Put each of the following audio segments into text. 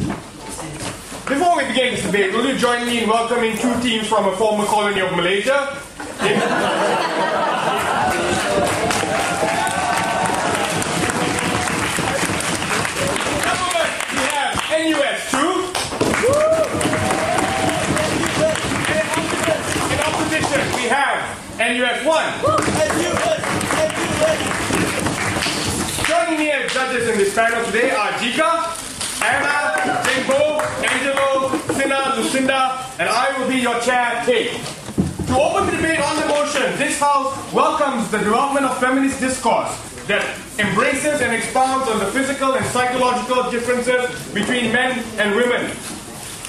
Before we begin this debate, will you join me in welcoming two teams from a former colony of Malaysia? NUS 2. In opposition, we have NUS 1. Joining me as judges in this panel today are Jika, Anna, Jimbo, Angelo, Sina, Lucinda, and I will be your chair, Kate. To open the debate on the motion, this House welcomes the development of feminist discourse that embraces and expounds on the physical and psychological differences between men and women.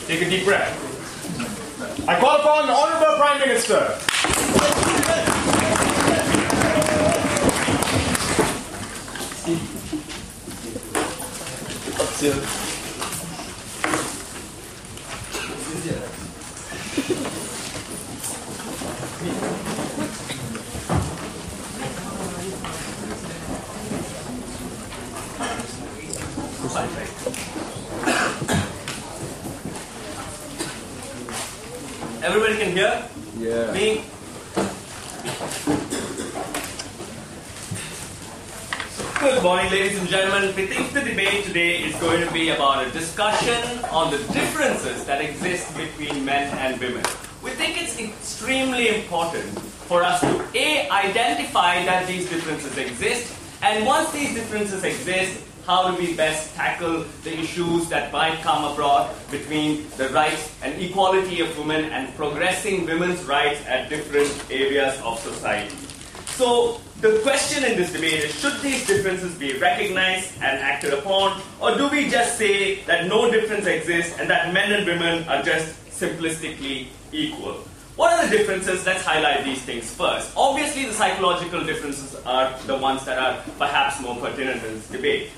Take a deep breath. I call upon the Honourable Prime Minister. Everybody can hear? Yeah. Me? Good morning, ladies and gentlemen. We think the debate today is going to be about a discussion on the differences that exist between men and women. We think it's extremely important for us to identify that these differences exist, and once these differences exist, how do we best tackle the issues that might come abroad between the rights and equality of women and progressing women's rights at different areas of society. So the question in this debate is, should these differences be recognized and acted upon, or do we just say that no difference exists and that men and women are just simplistically equal? What are the differences? Let's highlight these things first. Obviously, the psychological differences are the ones that are perhaps more pertinent in this debate.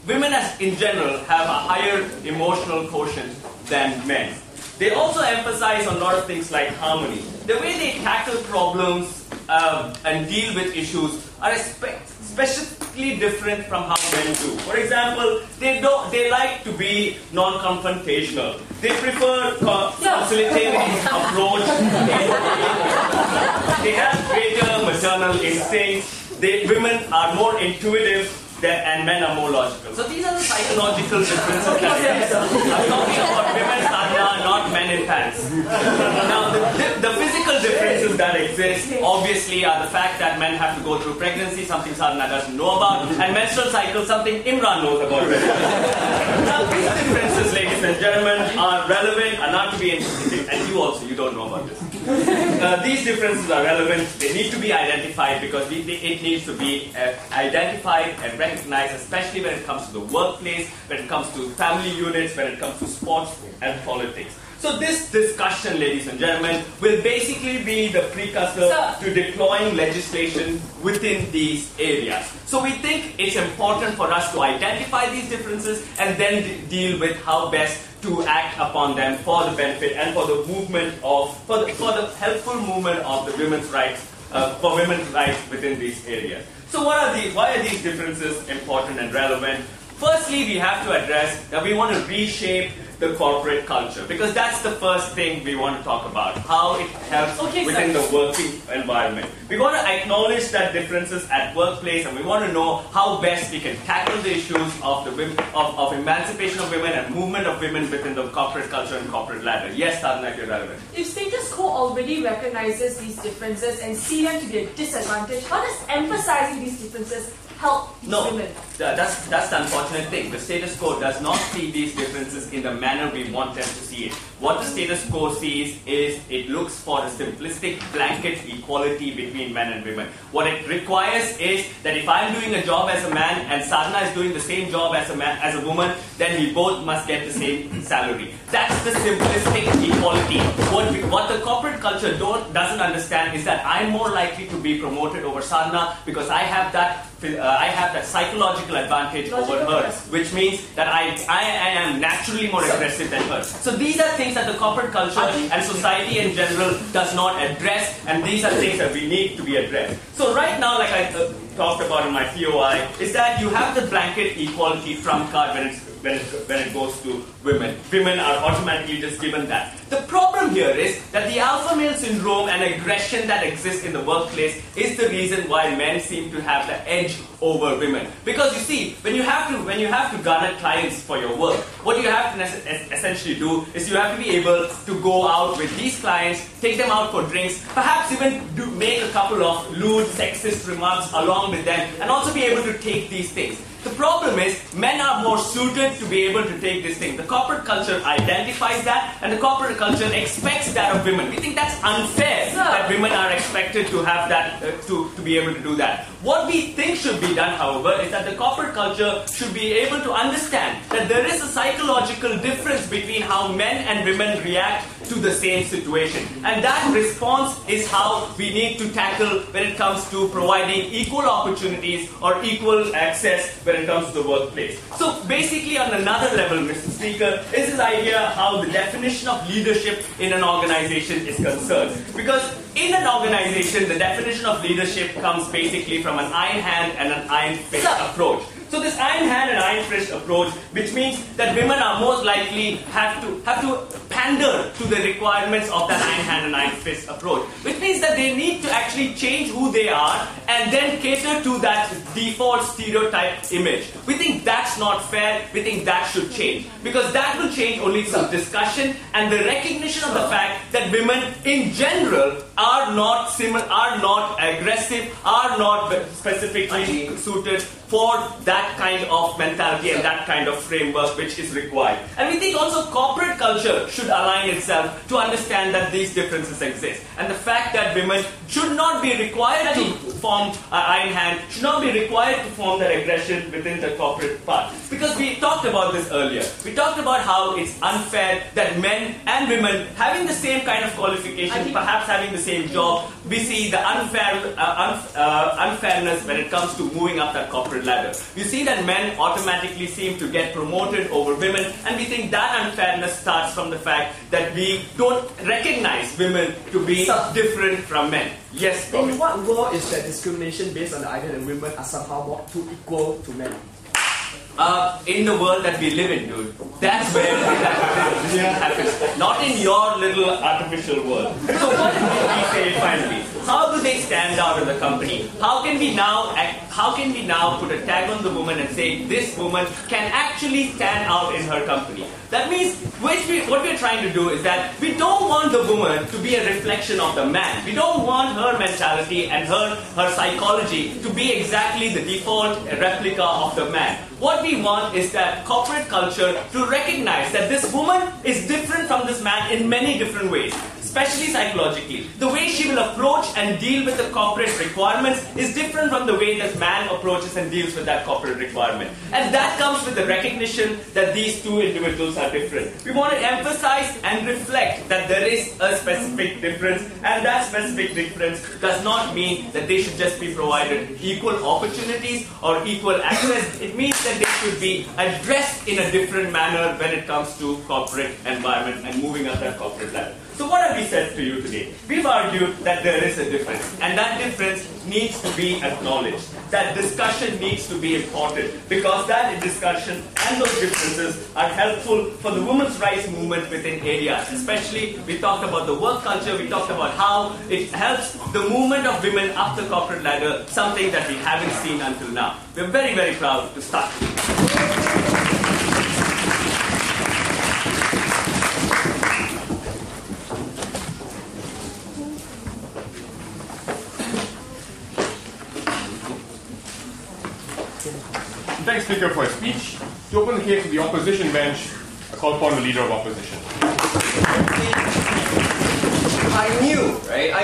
Women in general have a higher emotional quotient than men. They also emphasize on a lot of things like harmony. The way they tackle problems and deal with issues are specifically different from how men do. For example, they like to be non-confrontational. They prefer conciliatory approach. They have greater maternal instincts. Women are more intuitive and men are more logical. So these are the psychological differences that exist. I'm talking about women sadhana, not men in pants. Now, the physical differences that exist obviously are the fact that men have to go through pregnancy, something sadhana doesn't know about, and menstrual cycle, something Imran knows about. Now, these differences, ladies and gentlemen, are relevant, are not to be anticipated, and you also, you don't know about this. These differences are relevant, they need to be identified because it needs to be identified and recognized, especially when it comes to the workplace, when it comes to family units, when it comes to sports and politics. So this discussion, ladies and gentlemen, will basically be the precursor to deploying legislation within these areas. So we think it's important for us to identify these differences and then deal with how best to act upon them for the benefit and for the movement of, for the helpful movement of the women's rights, for women's rights within these areas. So why are these differences important and relevant? Firstly, we have to address that we want to reshape the corporate culture, because that's the first thing we want to talk about, how it helps within the working environment. We want to acknowledge that differences at workplace, and we want to know how best we can tackle the issues of of emancipation of women and movement of women within the corporate culture and corporate ladder. Yes, Sadhana, if you're relevant. If status quo already recognizes these differences and see them to be a disadvantage, how does emphasizing these differences help women? That's the unfortunate thing. The status quo does not see these differences in the manner we want them to see it. What the status quo sees is it looks for a simplistic blanket equality between men and women. What it requires is that if I'm doing a job as a man and Sadhana is doing the same job as a woman, then we both must get the same salary. That's the simplistic equality. What the corporate culture doesn't understand is that I'm more likely to be promoted over Sadhana because I have that psychological advantage over her, which means that I am naturally more aggressive than her. So these are things that the corporate culture and society in general does not address, and these are things that we need to be addressed. So right now, like I talked about in my POI, is that you have the blanket equality trump card when it goes to women. Women are automatically just given that. The problem here is that the alpha male syndrome and aggression that exists in the workplace is the reason why men seem to have the edge over women. Because you see, when you have to garner clients for your work, what you have to essentially do is you have to be able to go out with these clients, take them out for drinks, perhaps even make a couple of lewd, sexist remarks along with them, and also be able to take these things. The problem is, men are more suited to be able to take this thing. The corporate culture identifies that, and the corporate culture expects that of women. We think that's unfair that women are expected to have that, to be able to do that. What we think should be done, however, is that the corporate culture should be able to understand that there is a psychological difference between how men and women react to the same situation. And that response is how we need to tackle when it comes to providing equal opportunities or equal access when it comes to the workplace. So basically, on another level, Mr. Speaker, is this idea how the definition of leadership in an organization is concerned. Because in an organization, the definition of leadership comes basically from an iron hand and an iron fist approach. So this iron hand and iron fist approach, which means that women are most likely have to pander to the requirements of that iron hand and iron fist approach, which means that they need to actually change who they are and then cater to that default stereotype image. We think that's not fair. We think that should change, because that will change only through discussion and the recognition of the fact that women in general are not aggressive, are not specifically suited for that kind of mentality and that kind of framework which is required. And we think also corporate culture should align itself to understand that these differences exist. And the fact that women should not be required to form an iron hand, should not be required to form that aggression within the corporate part. Because we talked about this earlier. We talked about how it's unfair that men and women having the same kind of qualification, perhaps having the same job, we see the unfairness when it comes to moving up that corporate ladder. You see that men automatically seem to get promoted over women, and we think that unfairness starts from the fact that we don't recognize women to be different from men. Yes, Bobby. In what world is that discrimination based on the idea that women are somehow more equal to men? In the world that we live in, dude. That's where that happens. Not in your little artificial world. So what do we say finally? How do they stand out in the company? How can we now put a tag on the woman and say this woman can actually stand out in her company? That means what we're trying to do is that we don't want the woman to be a reflection of the man. We don't want her mentality and her psychology to be exactly the default replica of the man. What we want is that corporate culture to recognize that this woman is different from this man in many different ways, especially psychologically. The way she will approach and deal with the corporate requirements is different from the way this man approaches and deals with that corporate requirement. And that comes with the recognition that these two individuals are different. We want to emphasize and reflect that there is a specific difference, and that specific difference does not mean that they should just be provided equal opportunities or equal access. It means that they should be addressed in a different manner when it comes to corporate environment and moving up that corporate ladder. So what have we said to you today? We've argued that there is a difference, and that difference needs to be acknowledged. That discussion needs to be important, because that discussion and those differences are helpful for the women's rights movement within areas. Especially, we talked about the work culture, we talked about how it helps the movement of women up the corporate ladder, something that we haven't seen until now. We're very, very proud to start. Thanks, Speaker, for a speech. To open the case of the opposition bench, I call upon the Leader of Opposition. I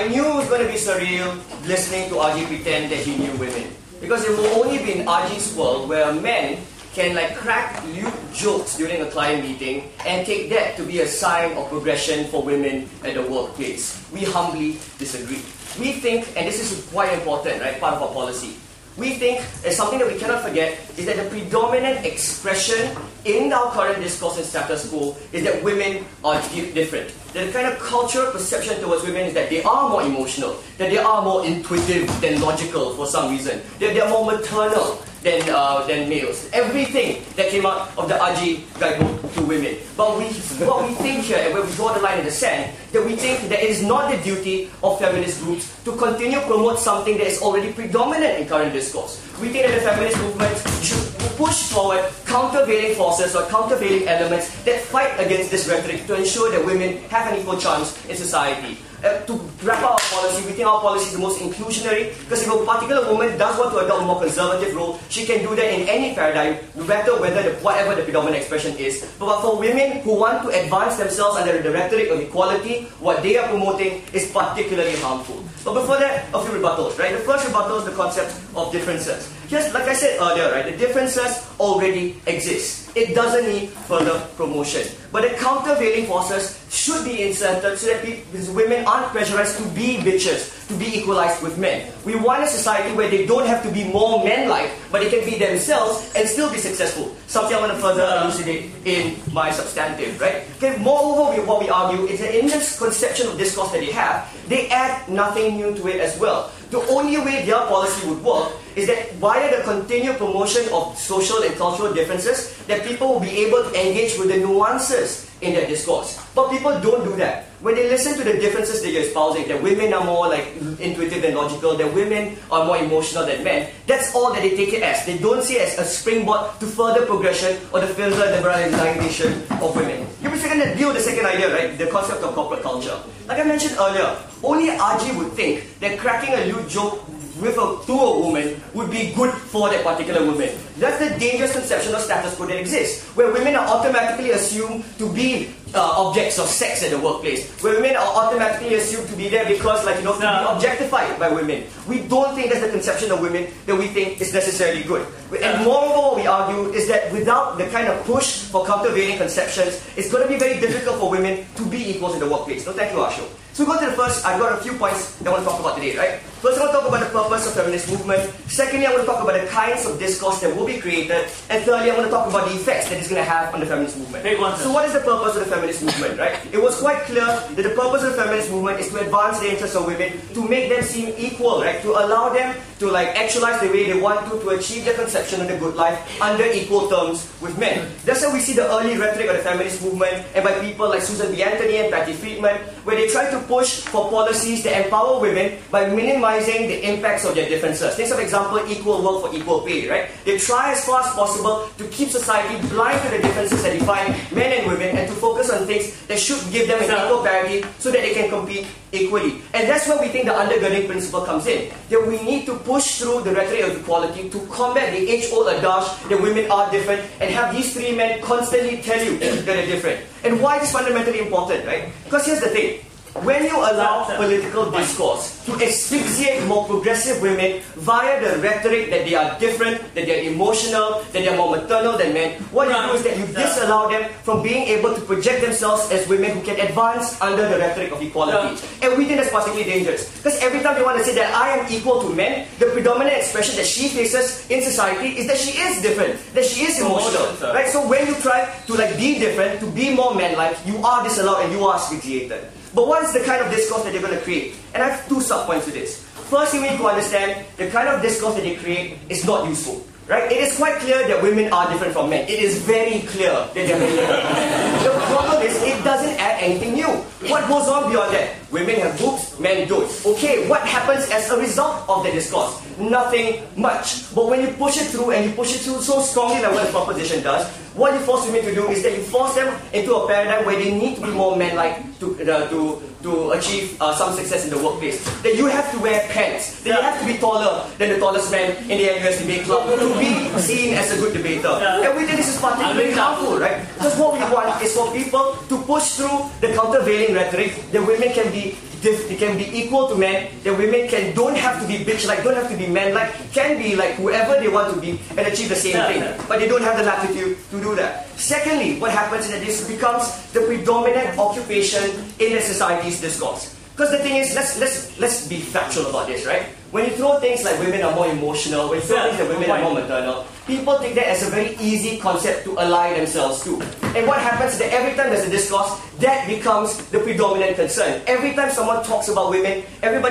knew it was going to be surreal listening to RJ pretend that he knew women. Because it will only be in RJ's world where a man can crack lewd jokes during a client meeting and take that to be a sign of progression for women at the workplace. We humbly disagree. We think, and this is quite important, right, part of our policy, we think, and something that we cannot forget, is that the predominant expression in our current discourse and status quo is that women are different. The kind of cultural perception towards women is that they are more emotional, that they are more intuitive than logical for some reason, that they are more maternal, than males. Everything that came out of the Aji guidebook to women. But what we think here, and where we draw the line in the sand, that we think that it is not the duty of feminist groups to continue promote something that is already predominant in current discourse. We think that the feminist movement should push forward countervailing forces or countervailing elements that fight against this rhetoric to ensure that women have an equal chance in society. To wrap up our policy, we think our policy is the most inclusionary, because if a particular woman does want to adopt a more conservative role, she can do that in any paradigm, no matter whatever the predominant expression is. But for women who want to advance themselves under the rhetoric of equality, what they are promoting is particularly harmful. But before that, a few rebuttals, right? The first rebuttal is the concept of differences. Yes, like I said earlier, right, the differences already exist. It doesn't need further promotion. But the countervailing forces should be inserted so that women aren't pressurized to be bitches, to be equalized with men. We want a society where they don't have to be more men-like, but they can be themselves and still be successful. Something I want to further elucidate in my substantive, right? Okay, moreover, what we argue is that in this conception of discourse that they have, they add nothing new to it as well. The only way their policy would work is that via the continued promotion of social and cultural differences, that people will be able to engage with the nuances in their discourse. But people don't do that. When they listen to the differences that you're espousing, that women are more like intuitive and logical, that women are more emotional than men, that's all that they take it as. They don't see it as a springboard to further progression or the further liberalization of women. Here we're going to deal with the second idea, right? The concept of corporate culture. Like I mentioned earlier, only Aji would think that cracking a lewd joke to a woman would be good for that particular woman. That's the dangerous conception of status quo that exists, where women are automatically assumed to be objects of sex at the workplace, where women are automatically assumed to be there because, to be objectified by women. We don't think that's the conception of women that we think is necessarily good. And moreover, what we argue is that without the kind of push for countervailing conceptions, it's going to be very difficult for women to be equals in the workplace. So thank you, Asho. So we go to the first, I've got a few points that I want to talk about today, right? First, I want to talk about the purpose of feminist movement. Secondly, I want to talk about the kinds of discourse that will be created. And thirdly, I want to talk about the effects that it's going to have on the feminist movement. So what is the purpose of the feminist movement, right? It was quite clear that the purpose of the feminist movement is to advance the interests of women, to make them seem equal, right? To allow them to actualize the way they want to achieve their conception of the good life under equal terms with men. That's how we see the early rhetoric of the feminist movement, and by people like Susan B. Anthony and Patty Friedman, where they try to push for policies that empower women by minimizing the impacts of their differences. Take for example, equal work for equal pay, right? They try as far as possible to keep society blind to the differences that define men and women, and to focus on things that should give them an equal parity so that they can compete equally. And that's where we think the undergirding principle comes in. That we need to push through the rhetoric of equality to combat the age-old adage that women are different, and have these three men constantly tell you that they're different. And why it's fundamentally important, right? Because here's the thing. When you allow political discourse to asphyxiate more progressive women via the rhetoric that they are different, that they are emotional, that they are more maternal than men, what you do is that you disallow them from being able to project themselves as women who can advance under the rhetoric of equality. And we think that's particularly dangerous. Because every time they want to say that I am equal to men, the predominant expression that she faces in society is that she is different, that she is emotional. Right? So when you try to be different, to be more man-like, you are disallowed and you are asphyxiated. But what is the kind of discourse that they're going to create? And I have two sub-points to this. First, you need to understand the kind of discourse that they create is not useful. Right? It is quite clear that women are different from men. It is very clear that they're very different. The problem is it doesn't add anything new. What goes on beyond that? Women have boobs, men don't. Okay, what happens as a result of the discourse? Nothing much. But when you push it through, and you push it through so strongly like what the proposition does, what you force women to do is that you force them into a paradigm where they need to be more men-like to achieve some success in the workplace. That you have to wear pants. That you have to be taller than the tallest man in the NUS debate club to be seen as a good debater. And we think this is particularly harmful, right? Because what we want is for people to push through the countervailing rhetoric that women can be equal to men, that women don't have to be bitch-like, don't have to be men-like, can be like whoever they want to be and achieve the same thing. But they don't have the latitude to do that. Secondly, what happens is that this becomes the predominant occupation in the society's discourse. Because the thing is, let's be factual about this, right? When you throw things like women are more emotional, when you throw things that women are more maternal, people take that as a very easy concept to ally themselves to. And what happens is that every time there's a discourse, that becomes the predominant concern. Every time someone talks about women,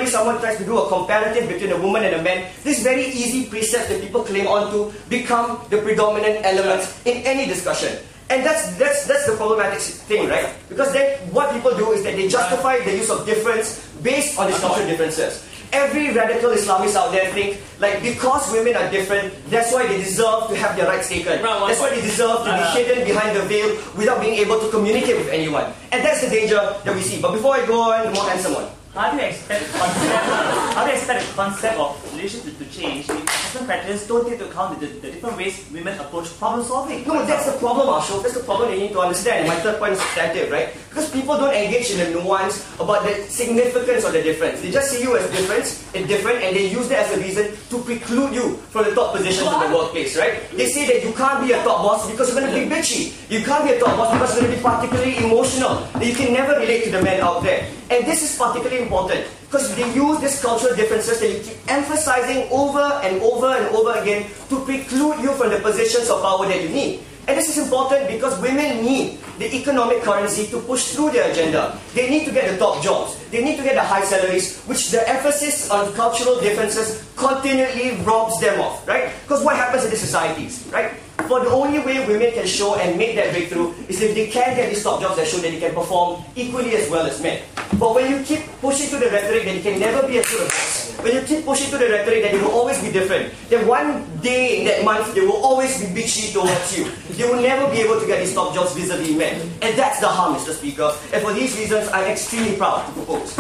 someone tries to do a comparative between a woman and a man, this very easy precepts that people claim on to become the predominant elements in any discussion. And that's the problematic thing, right? Because then what people do is that they justify the use of difference based on these cultural differences. Every radical Islamist out there think, like, because women are different, that's why they deserve to have their rights taken. That's why they deserve to be hidden behind the veil without being able to communicate with anyone. And that's the danger that we see. But before I go on, the more handsome one. How do you expect the concept of relationship to change if assessment criteria don't take into account the different ways women approach problem solving? No, that's the problem, Ashok. That's the problem you need to understand. My third point is substantive, right? Because people don't engage in the nuance about the significance of the difference. They just see you as different, and they use that as a reason to preclude you from the top positions in the workplace, right? They say that you can't be a top boss because you're going to be bitchy. You can't be a top boss because you're going to be particularly emotional. That you can never relate to the men out there. And this is particularly important because they use these cultural differences that you keep emphasizing over and over and over again to preclude you from the positions of power that you need. And this is important because women need the economic currency to push through their agenda. They need to get the top jobs. They need to get the high salaries, which the emphasis on cultural differences continually robs them of, right? Because what happens in these societies, right? For the only way women can show and make that breakthrough is if they can get these top jobs that show that they can perform equally as well as men. But when you keep pushing to the rhetoric that you can never be as good as us, when you keep pushing to the rhetoric that you will always be different, then one day in that month they will always be bitchy towards you. They will never be able to get these top jobs vis-a-vis men. And that's the harm, Mr. Speaker. And for these reasons, I'm extremely proud to propose.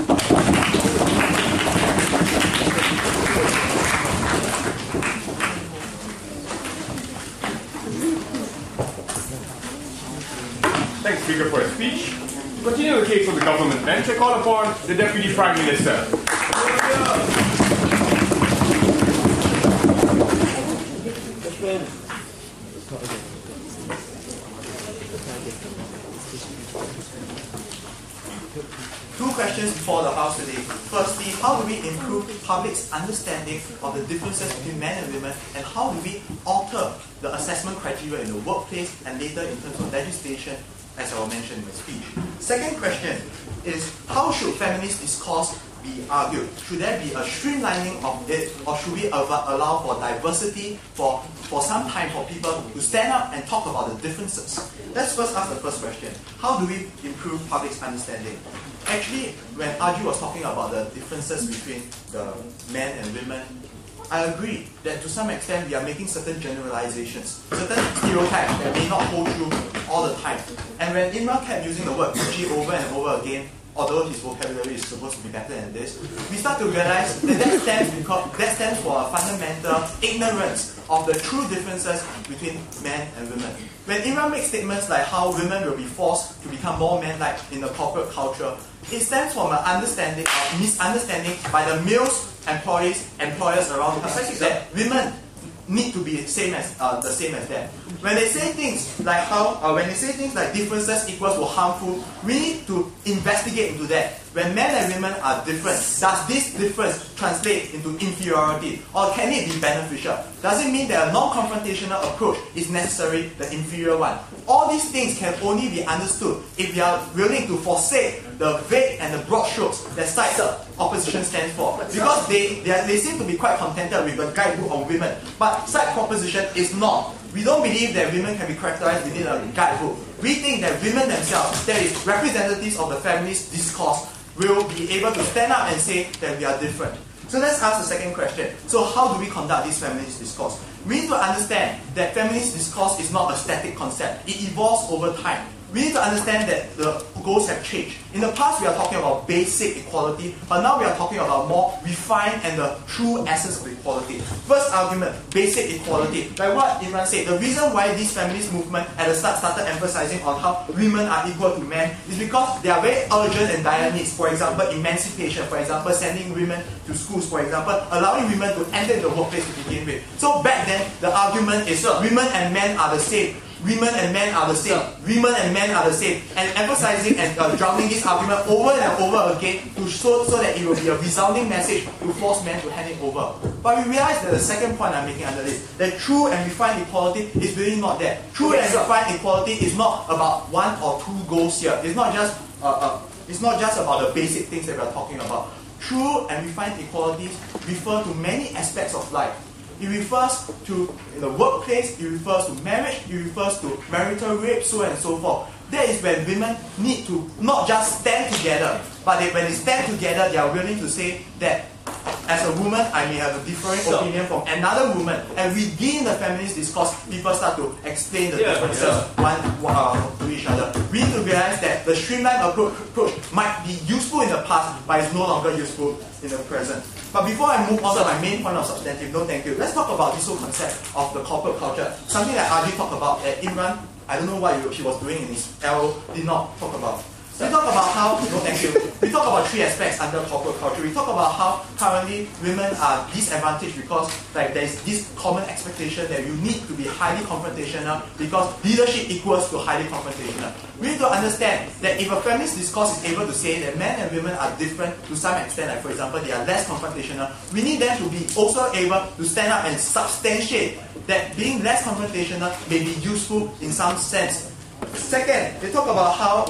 Thanks, Speaker, for a speech. To continue the case of the government bench, I call upon the Deputy Prime Minister. Two questions before the House today. Firstly, how do we improve public's understanding of the differences between men and women, and how do we alter the assessment criteria in the workplace and later in terms of legislation, as I will mention in my speech? Second question is, how should feminist discourse be argued? Should there be a streamlining of it, or should we allow for diversity for some time for people to stand up and talk about the differences? Let's first ask the first question. How do we improve public's understanding? Actually, when Arju was talking about the differences between the men and women, I agree that to some extent we are making certain generalizations, certain stereotypes that may not hold true all the time. And when Imran kept using the word bitchy over and over again, although his vocabulary is supposed to be better than this, we start to realize that stands for a fundamental ignorance of the true differences between men and women. When Imran makes statements like how women will be forced to become more men-like in the corporate culture, it stems from an understanding or misunderstanding by the males, employers around us that women need to be the same as them. When they say things like differences equals to harmful, we need to investigate into that. When men and women are different, does this difference translate into inferiority, or can it be beneficial? Does it mean that a non-confrontational approach is necessarily the inferior one? All these things can only be understood if we are willing to forsake the vague and the broad strokes that side opposition stands for. Because they seem to be quite contented with the guidebook on women, but side proposition is not. We don't believe that women can be characterized within a guidebook. We think that women themselves, that is, representatives of the feminist discourse, will be able to stand up and say that we are different. So let's ask the second question. So how do we conduct this feminist discourse? We need to understand that feminist discourse is not a static concept. It evolves over time. We need to understand that the goals have changed. In the past, we are talking about basic equality, but now we are talking about more refined and the true essence of equality. First argument, basic equality. Like what Imran said, the reason why this feminist movement at the start started emphasizing on how women are equal to men is because they are very urgent and dire needs. For example, emancipation, for example, sending women to schools, for example, allowing women to enter the workplace to begin with. So back then, the argument is women and men are the same. women and men are the same, women and men are the same, and emphasizing and drowning this argument over and over again to so that it will be a resounding message to force men to hand it over. But we realize that the second point I'm making under this, that true and refined equality is really not that. True and refined equality is not about one or two goals here. It's not just about the basic things that we are talking about. True and refined equalities refer to many aspects of life. It refers to the workplace, it refers to marriage, it refers to marital rape, so on and so forth. That is when women need to not just stand together, but when they stand together, they are willing to say that as a woman, I may have a different opinion from another woman. And within the feminist discourse, people start to explain the differences to each other. We need to realize that the streamlined approach might be useful in the past, but it's no longer useful in the present. But before I move on to my main point of substantive, no thank you, let's talk about this whole concept of the corporate culture. Something that Aji talked about that Imran, I don't know what he was doing in his L, did not talk about. We talk about how, no thank you, we talk about three aspects under corporate culture. We talk about how currently women are disadvantaged because there is this common expectation that you need to be highly confrontational because leadership equals to highly confrontational. We need to understand that if a feminist discourse is able to say that men and women are different to some extent, like for example they are less confrontational, we need them to be also able to stand up and substantiate that being less confrontational may be useful in some sense. Second, we talk about how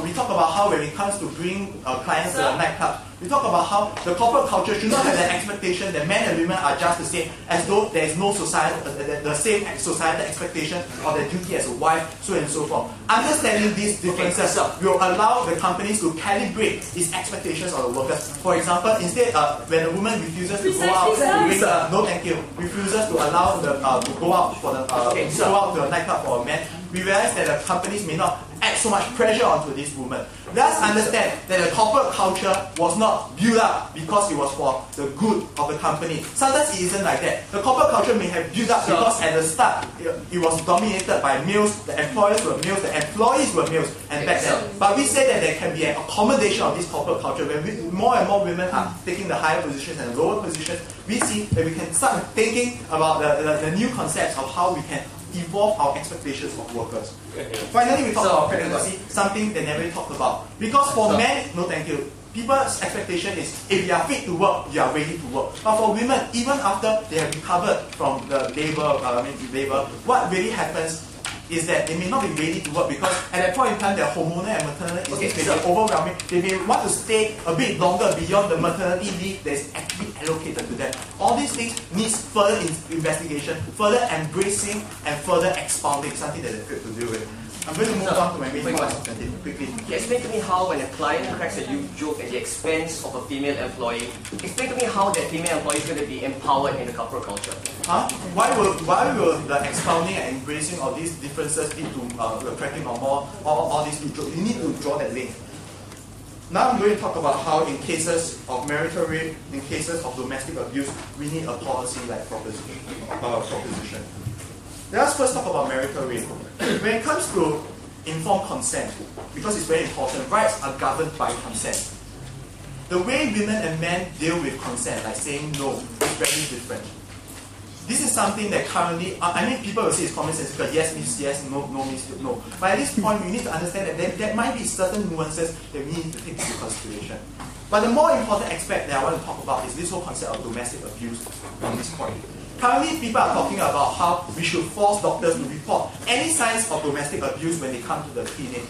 when it comes to bring clients to a nightclub, we talk about how the corporate culture should not have the expectation that men and women are just the same, as though there is no the same societal expectation of their duty as a wife, so and so forth. Understanding these differences will allow the companies to calibrate its expectations of the workers. For example, instead when a woman refuses to go out, no thank you, refuses to allow to go out for the go out to a nightclub for a man, we realize that the companies may not add so much pressure onto this woman. Let's understand that the corporate culture was not built up because it was for the good of the company. Sometimes it isn't like that. The corporate culture may have built up because at the start it was dominated by males, the employers were males, the employees were males, and back then. But we say that there can be an accommodation of this corporate culture where more and more women are taking the higher positions and lower positions. We see that we can start thinking about the new concepts of how we can evolve our expectations of workers. Finally, we talk about pregnancy, something they never talked about. Because for men, no thank you, people's expectation is if you are fit to work, you are ready to work. But for women, even after they have recovered from the labor, what really happens is that they may not be ready to work because at that point in time their hormonal and maternal instincts may be overwhelming. They may want to stay a bit longer beyond the maternity leave that is actually allocated to them. All these things needs further investigation, further embracing and further expounding, something that they're fit to deal with. I'm going to move on to my main point quickly. Explain to me how when a client cracks a huge joke at the expense of a female employee, explain to me how that female employee is going to be empowered in the corporate culture. Why will the expounding and embracing of these differences lead to cracking on more all these jokes? You need to draw that link. Now I'm going to talk about how in cases of marital rape, in cases of domestic abuse, we need a policy like proposition. Let's first talk about marital rape. When it comes to informed consent, because it's very important, rights are governed by consent. The way women and men deal with consent, like saying no, is very different. This is something that currently, people will say it's commonsensical, yes means yes, no means no. But at this point, we need to understand that there might be certain nuances that we need to take into consideration. But the more important aspect that I want to talk about is this whole concept of domestic abuse on this point. Currently, people are talking about how we should force doctors to report any signs of domestic abuse when they come to the clinic.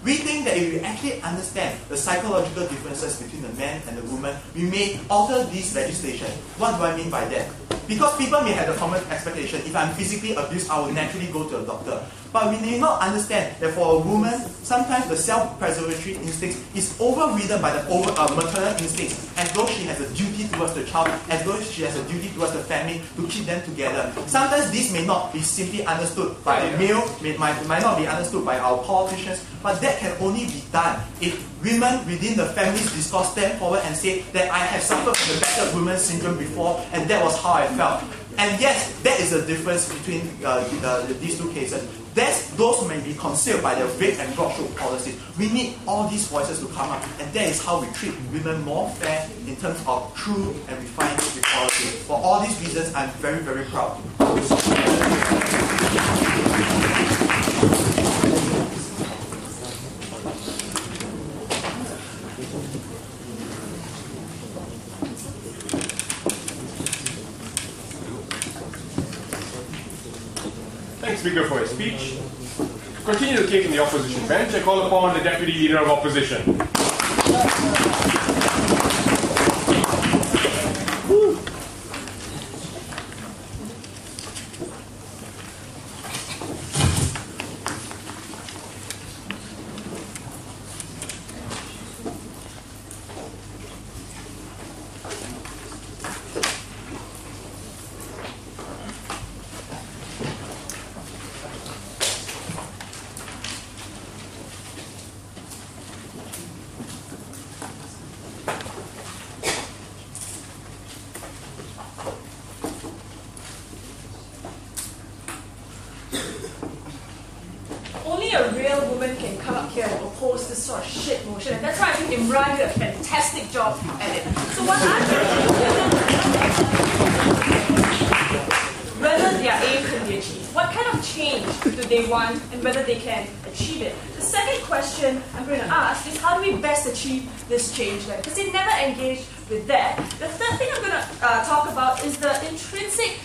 We think that if we actually understand the psychological differences between the man and the woman, we may alter this legislation. What do I mean by that? Because people may have the common expectation, if I'm physically abused, I will naturally go to a doctor. But we may not understand that for a woman, sometimes the self-preservatory instinct is overridden by the maternal instincts, as though she has a duty towards the child, as though she has a duty towards the family to keep them together. Sometimes this may not be simply understood by the male, might not be understood by our politicians, but that can only be done if women within the feminist discourse stand forward and say that I have suffered from the battered woman syndrome before, and that was how I felt. And yes, that is the difference between these two cases. Those may be concealed by their vague and broad-stroke policies. We need all these voices to come up, and that is how we treat women more fair in terms of true and refined equality. For all these reasons, I'm very, very proud. speaker for his speech. To continue the case in the opposition bench, I call upon the Deputy Leader of Opposition. Only a real woman can come up here and oppose this sort of shit motion, and that's why I think Imran did a fantastic job at it. So what I'm whether their aim can be achieved. What kind of change do they want and whether they can achieve it? The second question I'm going to ask is how do we best achieve this change then? Because they never engaged with that. The third thing I'm going to talk about is the intrinsic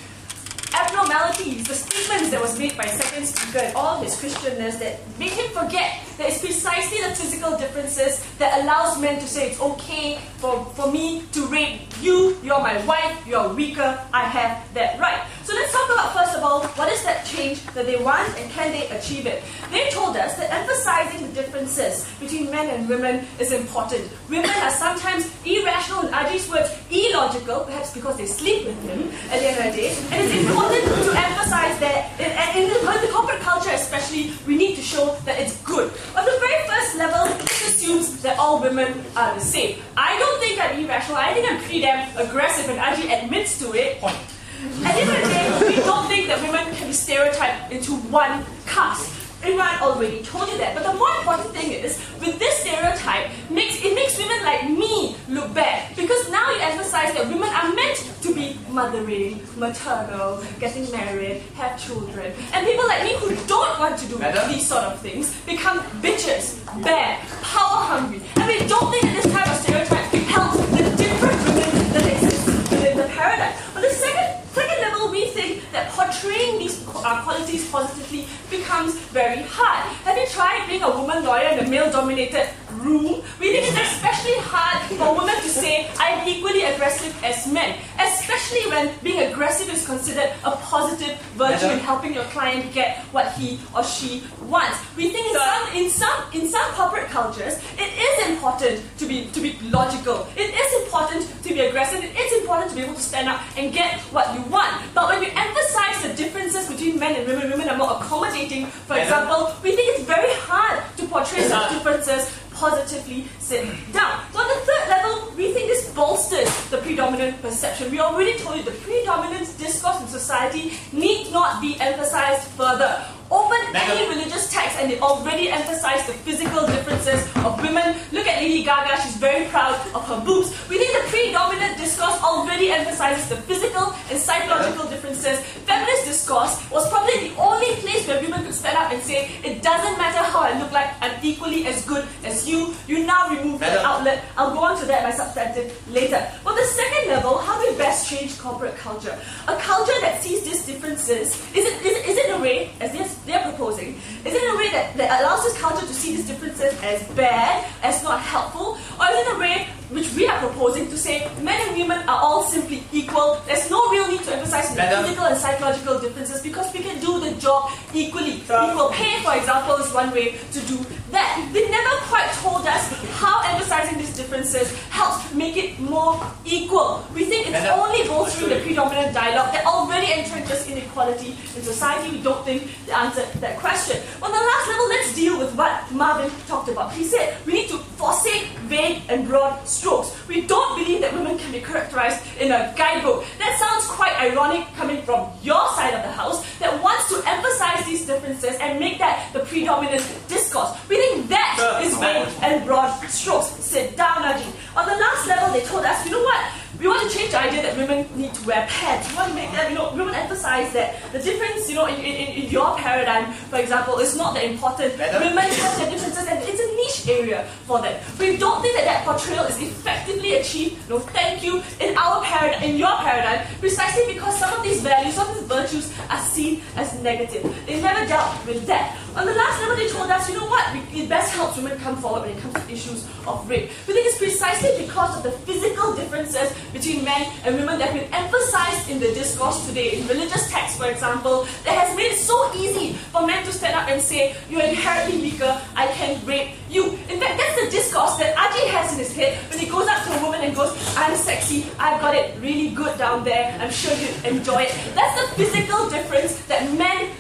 abnormalities, the statements that was made by second speaker and all his Christianness that made him forget that it's precisely the physical differences that allows men to say it's okay for me to rape you, you're my wife, you're weaker, I have that right. So let's talk about first of all, what is that change that they want and can they achieve it? They told us that emphasizing the differences between men and women is important. Women are sometimes irrational, in Aji's words, illogical, perhaps because they sleep with him at the end of the day, and it's important to emphasize that in the corporate culture especially, we need to show that it's good. On the very first level, this assumes that all women are the same. I don't think I'm irrational, I think I'm pretty damn aggressive, and Aji admits to it. At the end of the day, we don't think that women can be stereotyped into one caste. Imran already told you that. But the more important thing is, with this stereotype, it makes women like me look bad. Because now you emphasize that women are meant to be mothering, maternal, getting married, have children. And people like me who don't want to do these sort of things become bitches, bad, power hungry. And we don't think that this type of stereotype helps the different women that exist within the paradigm. On the second level, we think that portraying these qualities positively becomes very hard. Have you tried being a woman lawyer in a male-dominated room? We think it's especially hard for women to say, I'm equally aggressive as men, especially when being aggressive is considered a positive virtue in helping your client get what he or she wants. We think in some corporate cultures, it is important to be logical. It is important to be aggressive. It is important to be able to stand up and get what you want. But when you emphasize the differences between men and women are more accommodating, for example, we think it's very hard to portray such differences positively sit down. So on the third level, we think this bolsters the predominant perception. We already told you the predominant discourse in society need not be emphasized further. Open any religious text and they already emphasize the physical differences of women. Look at Lady Gaga, she's very proud of her boobs. We think the predominant discourse already emphasizes the physical and psychological differences. Feminist discourse was probably the only place where women could stand up and say, it doesn't matter how I look like, I'm equally as good as you. You now remove the outlet. I'll go on to that in my substantive later. But the second level, how do we best change corporate culture? A culture that sees these differences, is it a way, as they're proposing, is it a way that allows this culture to see these differences as bad, as not helpful, or is it a way which we are proposing to say men and women are all simply equal, there's no real need to emphasize the physical and psychological differences because we can do the job equally. Equal pay, for example, is one way to do that. They never quite told us how emphasizing these differences helps make it more equal. We think it's only bolstering the predominant dialogue that already entrenches inequality in society. We don't think the answer to that question. On the last level, let's deal with what Marvin talked about. He said we need to forsake vague and broad strokes. We don't believe that women can be characterized in a guidebook. That sounds quite ironic coming from your side of the house that wants to emphasize these differences and make that the predominant discourse. We think that is vague and broad strokes. Sit down, Najee. On the last level, they told us, you know what? We want to change the idea that women need to wear pants. We want to make that, women emphasize that the difference, in your paradigm, for example, is not that important. Women have their differences and it's a niche each area for them. We don't think that portrayal is effectively achieved, no thank you, in our paradigm, in your paradigm, precisely because some of these values, some of these virtues are seen as negative. They never dealt with that. On the last level, they told us, you know what, it best helps women come forward when it comes to issues of rape. We think it's precisely because of the physical differences between men and women that have been emphasized in the discourse today. In religious texts, for example, that has made it so easy for men to stand up and say, you're inherently weaker, I can rape you. In fact, that's the discourse that Ajay has in his head when he goes up to a woman and goes, I'm sexy, I've got it really good down there, I'm sure you'd enjoy it. That's the physical difference that men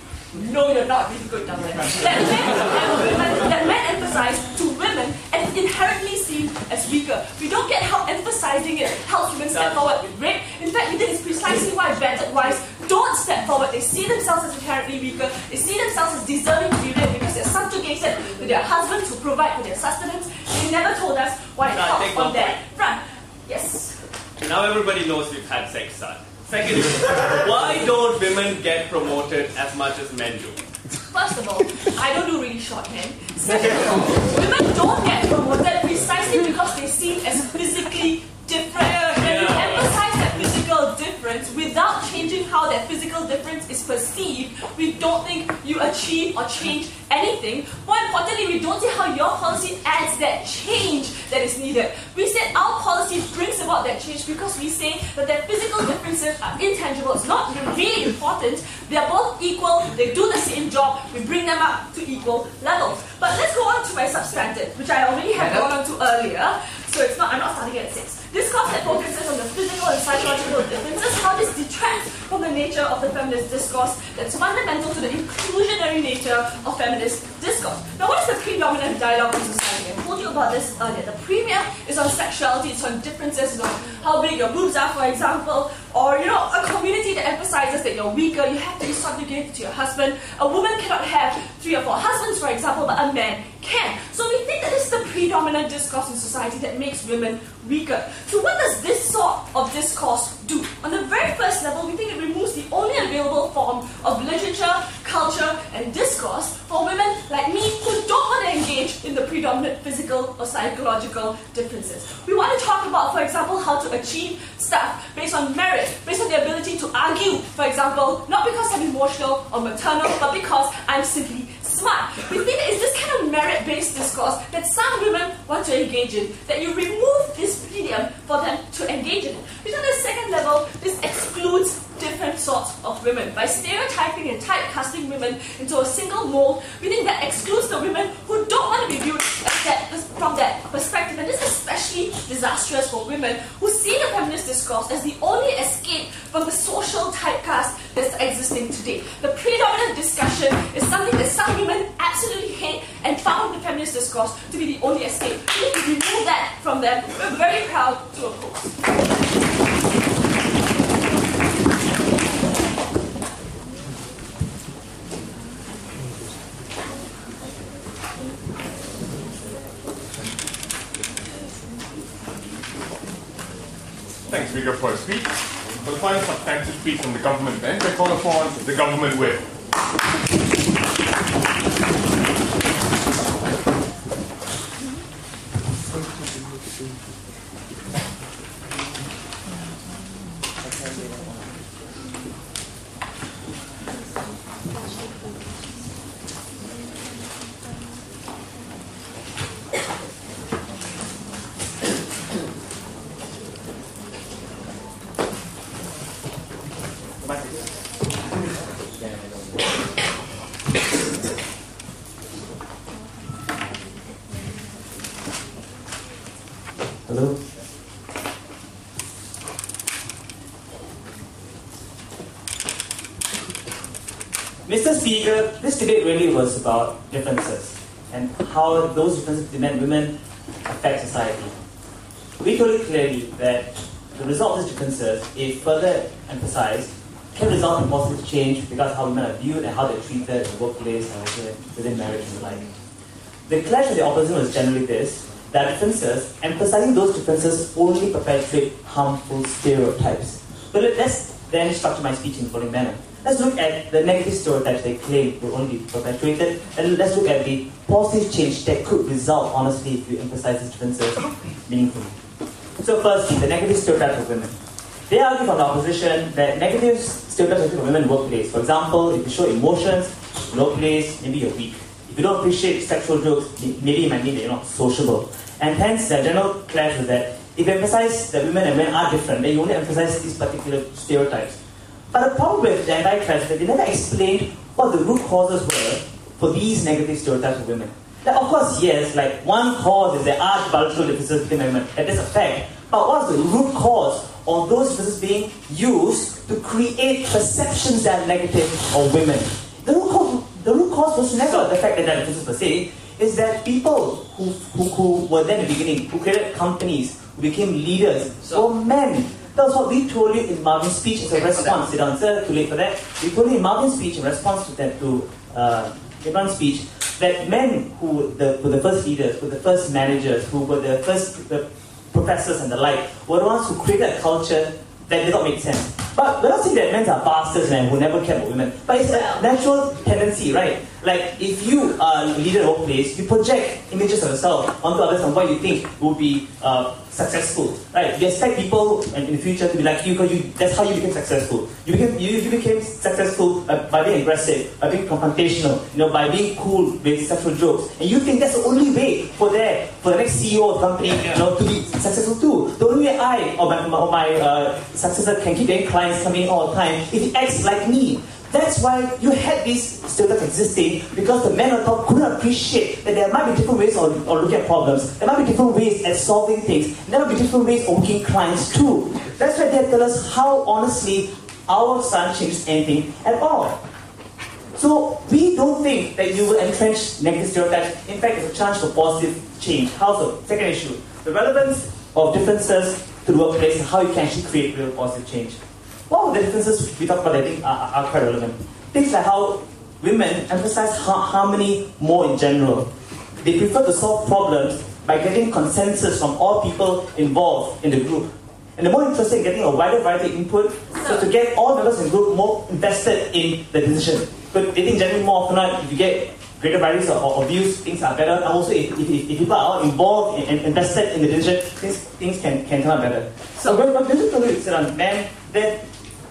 no, you're not really good down there. That men emphasize to women and inherently seen as weaker. We don't get how emphasizing it helps women step forward with rape. In fact, we think it's precisely why battered wives don't step forward. They see themselves as inherently weaker. They see themselves as deserving to be raped because they're subjugated to their husbands who provide for their sustenance. They never told us why it helps on that front. Yes. Now everybody knows we've had sex, son. Secondly, why don't women get promoted as much as men do? First of all, I don't do really shorthand. Second of all, women don't get promoted precisely because they seem as physically different. When you emphasize that physical difference without changing how that physical difference is perceived, we don't think you achieve or change anything. More importantly, we don't see how your policy adds that change that is needed. We said our policy brings about that change because we say that their physical differences are intangible. It's not really important. They are both equal. They do the same job. We bring them up to equal levels. But let's go on to my substantive, which I already have gone on to earlier. So I'm not starting at 6. Discourse that focuses on the physical and psychological differences, how this detracts from the nature of the feminist discourse that's fundamental to the inclusionary nature of feminist discourse. Now, what is the predominant dialogue in society? I told you about this earlier. The premier is on sexuality, it's on differences, it's on how big your boobs are, for example, or a community that emphasizes that you're weaker, you have to be subjugated to your husband. A woman cannot have 3 or 4 husbands, for example, but a man can. So we think that this is the predominant discourse in society that makes women weaker. So what does this sort of discourse do? On the very first level, we think it removes the only available form of literature, culture, and discourse for women like me who don't want to engage in the predominant physical or psychological differences. We want to talk about, for example, how to achieve stuff based on merit, based on the ability to argue, for example, not because I'm emotional or maternal, but because I'm simply smart. We think that it's this kind of merit-based discourse that some women want to engage in, that you remove this medium for them to engage in. Because on the second level, this excludes different sorts of women. By stereotyping and typecasting women into a single mold, we think that excludes the women who don't want to be viewed from that perspective. And this is especially disastrous for women who see the feminist discourse as the only escape from the social typecast that's existing today. The predominant discussion is something that some women absolutely hate and found the feminist discourse to be the only escape. We need to remove that from them. We're very proud to oppose. Thanks, Speaker, for a speech. For the final substantive speech from the government bench, I call upon the government whip. Hello? Mr. Speaker, this debate really was about differences and how those differences between women affect society. We told it clearly that the result of these differences, if further emphasized, can result in positive change because how women are viewed and how they're treated in the workplace and also within marriage and the like. The clash of the opposition was generally this: that differences, emphasizing those differences only perpetuate harmful stereotypes. But let's then structure my speech in the following manner. Let's look at the negative stereotypes they claim will only be perpetuated, and let's look at the positive change that could result, honestly, if you emphasize these differences meaningfully. So firstly, the negative stereotypes of women. They argue from the opposition that negative stereotypes of women in the workplace. For example, if you show emotions in the workplace, maybe you're weak. If you don't appreciate sexual jokes, maybe it might mean that you're not sociable. And hence, the general clash is that if you emphasize that women and men are different, then you only emphasize these particular stereotypes. But the problem with the anti-clash is that they never explained what the root causes were for these negative stereotypes of women. Now, of course, yes, like one cause is there are cultural differences between women. That is a fact. But what's the root cause of those differences being used to create perceptions that are negative of women? The root cause was never the fact that there are differences per se. Is that people who were there in the beginning, who created companies, who became leaders, were men. That was what we told you in Marvin's speech as a response. Sit down, sir, too late for that. We told you in Marvin's speech, in response to that, Imran's speech, that men who were the first leaders, were the first managers, who were the first professors and the like, were the ones who created a culture that did not make sense. But we're not saying that men are bastards and who never cared about women. But it's a natural tendency, right? Like, if you are a leader in a workplace, you project images of yourself onto others and what you think will be successful, right? You expect people in the future to be like you because that's how you became successful. You became successful by being aggressive, by being confrontational, by being cool with sexual jokes. And you think that's the only way for the next CEO of the company to be successful too. The only way I or my successor can keep getting clients coming all the time if he acts like me. That's why you had these stereotypes existing, because the men on top couldn't appreciate that there might be different ways of looking at problems. There might be different ways at solving things. There might be different ways of working clients too. That's why they tell us how honestly our son changes anything at all. So we don't think that you will entrench negative stereotypes. In fact, it's a chance for positive change. How's the second issue? The relevance of differences to the workplace and how you can actually create real positive change. What are the differences we talk about that I think are quite relevant? Things like how women emphasize harmony more in general. They prefer to solve problems by getting consensus from all people involved in the group. And the more interested in getting a wider variety of input, so to get all members in the group more invested in the decision. But they think generally more often not, if you get greater varieties of views, things are better. And also if people are involved and invested in the decision, things can turn out better. So when we sit on men, that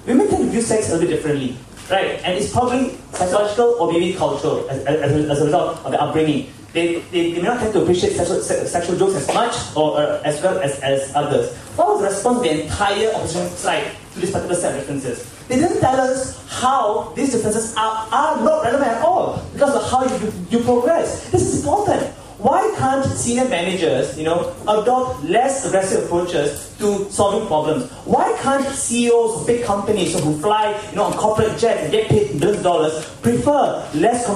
women tend to view sex a little bit differently, right? And it's probably psychological or maybe cultural as a result of their upbringing. They may not tend to appreciate sexual jokes as much or as well as others. What was the response of the entire opposition side to this particular set of differences? They didn't tell us how these differences are not relevant at all because of how you progress. This is important. Why can't senior managers, adopt less aggressive approaches to solving problems? Why can't CEOs of big companies who fly, on corporate jets and get paid billions of dollars prefer less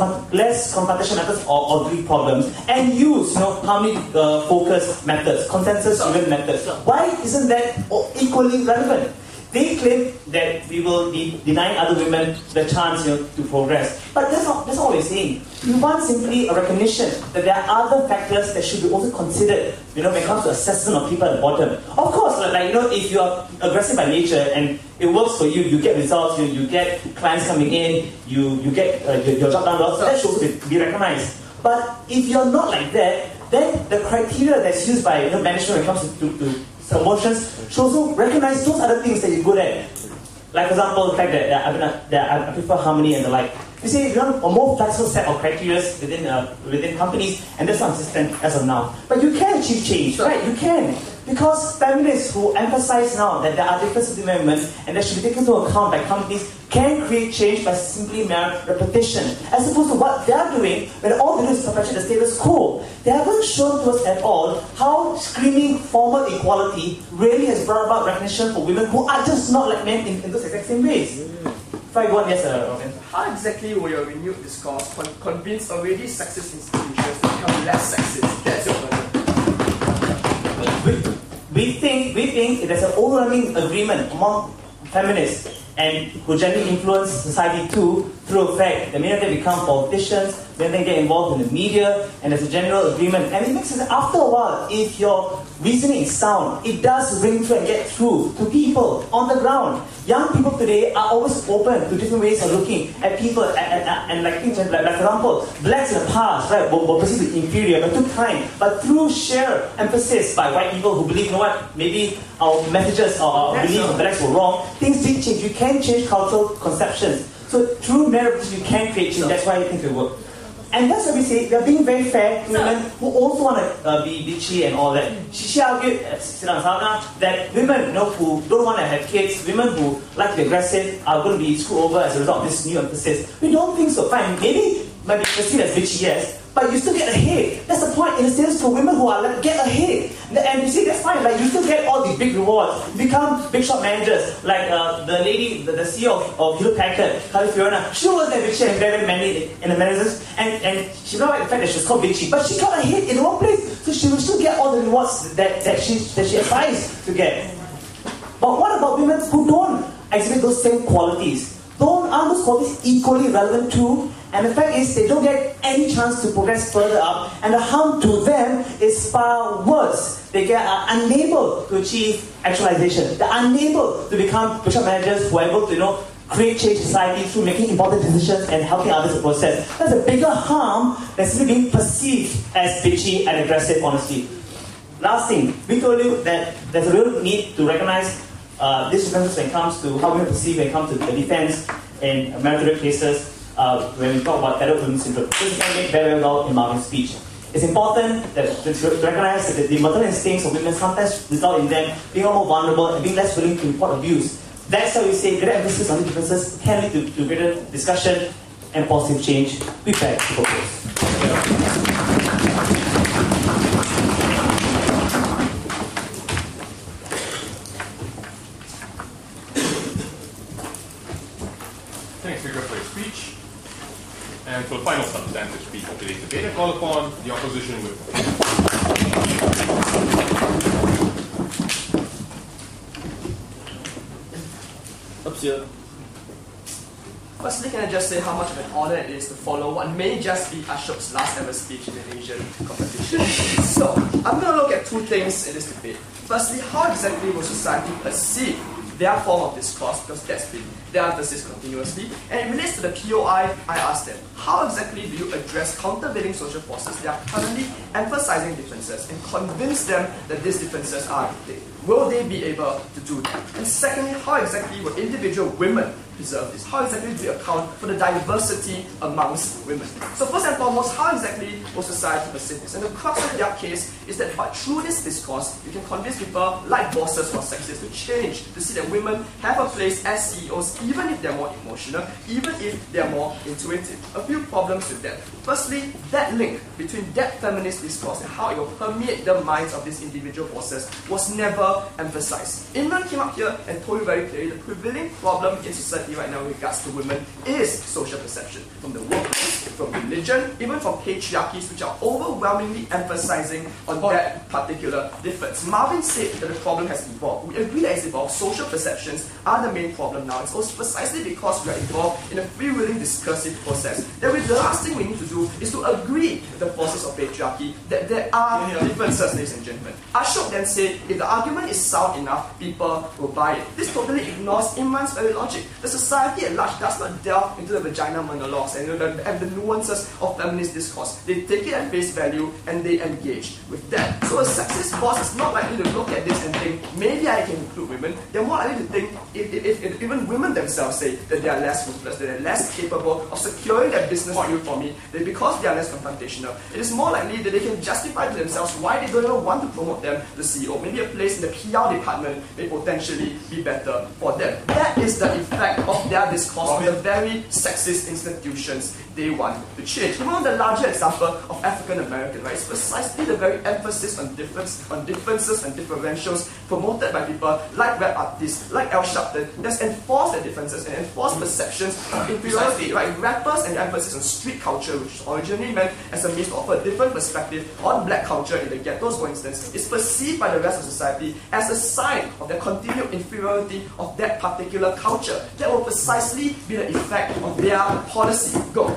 confrontation methods or deal problems and use, harmony-focused methods, consensus-driven methods? Why isn't that equally relevant? They claim that we will be denying other women the chance, to progress. But that's not what we're saying. We want simply a recognition that there are other factors that should be also considered, when it comes to assessment of people at the bottom. Of course, if you are aggressive by nature and it works for you, you get results, you get clients coming in, you get your job done well, so that should also be recognized. But if you're not like that, then the criteria that's used by management when it comes to promotions should also recognize those other things that you're good at. Like, for example, the fact that I prefer harmony and the like. You see, you want a more flexible set of criteria within companies, and that's not existent as of now. But you can achieve change, right? You can. Because feminists who emphasize now that there are differences in women and that should be taken into account by companies can create change by simply mere repetition, as opposed to what they are doing when all they do is perpetuate the status quo. They haven't shown to us at all how screaming formal equality really has brought about recognition for women who are just not like men in those exact same ways. If I go on, yes, Robin. How exactly will your renewed discourse convince already sexist institutions to become less sexist? That's your question. We think there's an overwhelming agreement among feminists and who generally influence society too through effect. The minute they become politicians, then they get involved in the media, and there's a general agreement. And it makes sense that after a while, if your reasoning is sound, it does ring through and get through to people on the ground. Young people today are always open to different ways of looking at people, and like things like, for example, blacks in the past, right, were perceived as inferior, but took time. But through sheer emphasis by white people who believe, you know what, maybe our messages or our beliefs of blacks were wrong, things did change. You can change cultural conceptions. So through narratives, you can create change. That's why you think it work. And that's what we say, we are being very fair to women who also want to be bitchy and all that. She argued, that women who don't want to have kids, women who like to be aggressive, are going to be screwed over as a result of this new emphasis. We don't think so. Fine, maybe might be perceived as bitchy, yes, but you still get ahead. That's the point in a sense for women who are like, get ahead. And you see, that's fine, like you still get all these big rewards. You become big shot managers, like the lady, the CEO of Hewlett Packard, Fiona. She was that bitchy and very manly in the managers, and she don't like the fact that she's called bitchy, but she got ahead in the workplace, so she will still get all the rewards that she aspires to get. But what about women who don't exhibit those same qualities? Aren't those qualities equally relevant too? And the fact is, they don't get any chance to progress further up, and the harm to them is far worse. They are unable to achieve actualization. They're unable to become bishop managers who are able to, create change in society through making important decisions and helping others to process. That's a bigger harm than simply being perceived as bitchy and aggressive, honestly. Last thing, we told you that there's a real need to recognize this differences when it comes to how women perceive when it comes to the defense in meritorious cases. When we talk about adult women syndrome. This is made very well in Marvin's speech. It's important to recognize that the maternal instincts of women sometimes result in them being more vulnerable and being less willing to report abuse. That's why we say greater emphasis on these differences can lead to greater discussion and positive change. We back to propose. Thanks, Speaker, for your speech. And for the final substantive speech of today's debate, I call upon the opposition with. Oops, yeah. Firstly, can I just say how much of an honor it is to follow what may just be Ashok's last ever speech in an Asian competition. So, I'm going to look at two things in this debate. Firstly, how exactly will society perceive their form of discourse, because that's been their emphasis continuously. And it relates to the POI. I asked them, how exactly do you address countervailing social forces that are currently emphasizing differences and convince them that these differences are okay? Will they be able to do that? And secondly, how exactly will individual women preserve this? How exactly do you account for the diversity amongst women? So first and foremost, how exactly will society perceive this? And the crux of their case is that through this discourse, you can convince people like bosses or sexist to change, to see that women have a place as CEOs, even if they're more emotional, even if they're more intuitive. A few problems with that. Firstly, that link between that feminist discourse and how it will permeate the minds of these individual bosses was never emphasized. Imran came up here and told you very clearly the prevailing problem in society right now with regards to women is social perception. From the workplace, from religion, even from patriarchies, which are overwhelmingly emphasizing on that particular difference. Marvin said that the problem has evolved. We agree that it's evolved. Social perceptions are the main problem now. It's also precisely because we are involved in a free-willing discursive process that the last thing we need to do is to agree with the forces of patriarchy that there are differences, ladies and gentlemen. Ashok then said, if the argument is sound enough, people will buy it. This totally ignores Imran's very logic. The society at large does not delve into the vagina monologues and the nuances of feminist discourse. They take it at face value and they engage with that. So a sexist boss is not likely to look at this and think, maybe I can include women. They're more likely to think, if even women themselves say that they are less ruthless, that they're less capable of securing their business deal for me, that because they are less confrontational, it is more likely that they can justify to themselves why they don't even want to promote them the CEO. Maybe a place in the PR department may potentially be better for them. That is the effect of their discourse on the very sexist institutions they want want to change. Even on the larger example of African American, right, it's precisely the very emphasis on differences and differentials promoted by people like rap artists, like Al Sharpton, that's enforced the differences and enforced perceptions of inferiority, right? Rappers and the emphasis on street culture, which originally meant as a means to offer a different perspective on black culture in the ghettos, for instance, is perceived by the rest of society as a sign of the continued inferiority of that particular culture. That will precisely be the effect of their policy. Go.